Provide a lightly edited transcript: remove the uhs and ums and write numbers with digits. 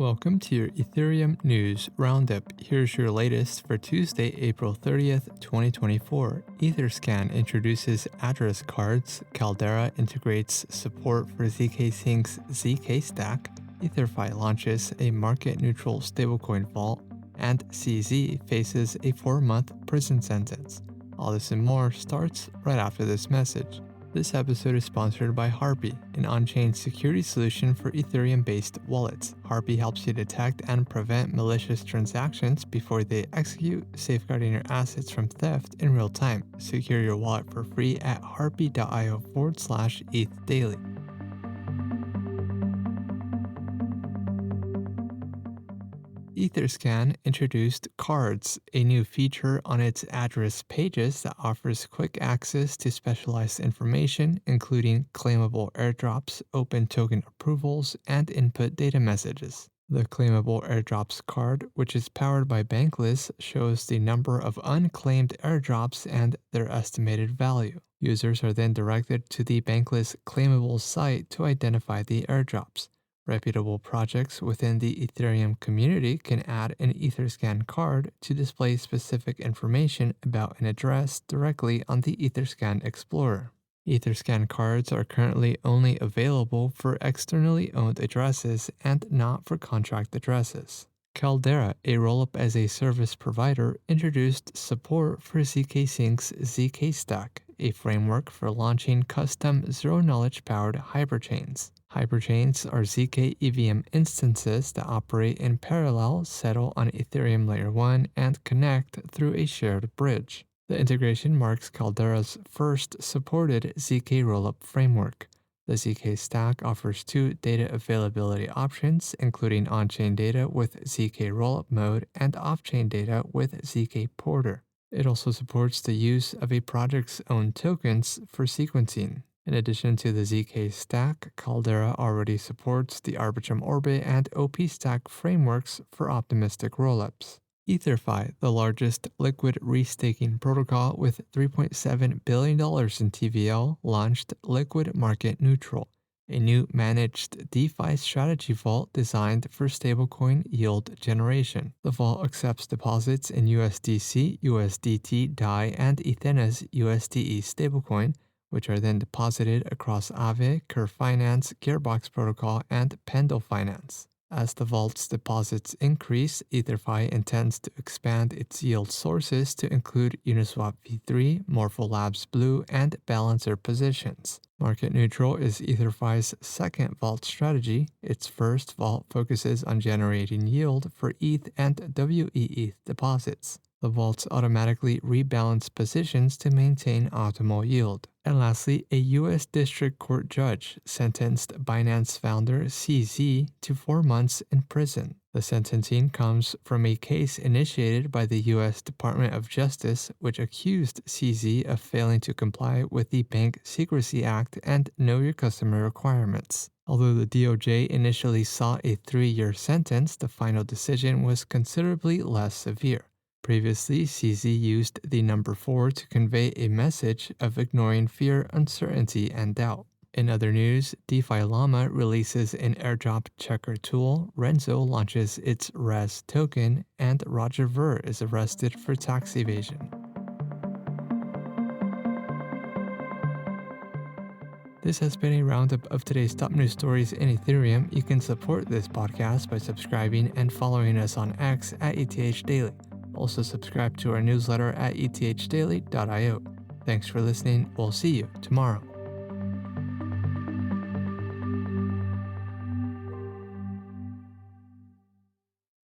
Welcome to your Ethereum News Roundup. Here's your latest for Tuesday, April 30th, 2024. Etherscan introduces address cards, Caldera integrates support for zkSync's zkStack, EtherFi launches a market-neutral stablecoin vault, and CZ faces a 4-month prison sentence. All this and more starts right after this message. This episode is sponsored by Harpy, an on-chain security solution for Ethereum-based wallets. Harpy helps you detect and prevent malicious transactions before they execute, safeguarding your assets from theft in real time. Secure your wallet for free at harpy.io/ETH daily. Etherscan introduced Cards, a new feature on its address pages that offers quick access to specialized information, including claimable airdrops, open token approvals, and input data messages. The Claimable Airdrops card, which is powered by Bankless, shows the number of unclaimed airdrops and their estimated value. Users are then directed to the Bankless Claimable site to identify the airdrops. Reputable projects within the Ethereum community can add an Etherscan card to display specific information about an address directly on the Etherscan Explorer. Etherscan cards are currently only available for externally owned addresses and not for contract addresses. Caldera, a rollup-as-a-service provider, introduced support for zkSync's zkStack, a framework for launching custom zero-knowledge-powered hyperchains. Hyperchains are zk EVM instances that operate in parallel, settle on Ethereum Layer 1, and connect through a shared bridge. The integration marks Caldera's first supported zk rollup framework. The zkStack offers two data availability options, including on-chain data with zk rollup mode and off-chain data with zk porter. It also supports the use of a project's own tokens for sequencing. In addition to the zkStack, Caldera already supports the Arbitrum Orbit and OP-Stack frameworks for optimistic rollups. EtherFi, the largest liquid restaking protocol with $3.7 billion in TVL, launched Liquid Market Neutral, a new managed DeFi strategy vault designed for stablecoin yield generation. The vault accepts deposits in USDC, USDT, DAI, and Ethena's USDE stablecoin, which are then deposited across Aave, Curve Finance, Gearbox Protocol, and Pendle Finance. As the vault's deposits increase, EtherFi intends to expand its yield sources to include Uniswap v3, Morpholabs Blue, and Balancer positions. Market Neutral is EtherFi's second vault strategy. Its first vault focuses on generating yield for ETH and WEETH deposits. The vaults automatically rebalance positions to maintain optimal yield. And lastly, a U.S. District Court judge sentenced Binance founder CZ to 4 months in prison. The sentencing comes from a case initiated by the U.S. Department of Justice, which accused CZ of failing to comply with the Bank Secrecy Act and Know Your Customer requirements. Although the DOJ initially saw a 3-year sentence, the final decision was considerably less severe. Previously, CZ used the number 4 to convey a message of ignoring fear, uncertainty, and doubt. In other news, DeFi Llama releases an airdrop checker tool, Renzo launches its RES token, and Roger Ver is arrested for tax evasion. This has been a roundup of today's top news stories in Ethereum. You can support this podcast by subscribing and following us on X at ETH Daily. Also subscribe to our newsletter at ethdaily.io. Thanks for listening. We'll see you tomorrow.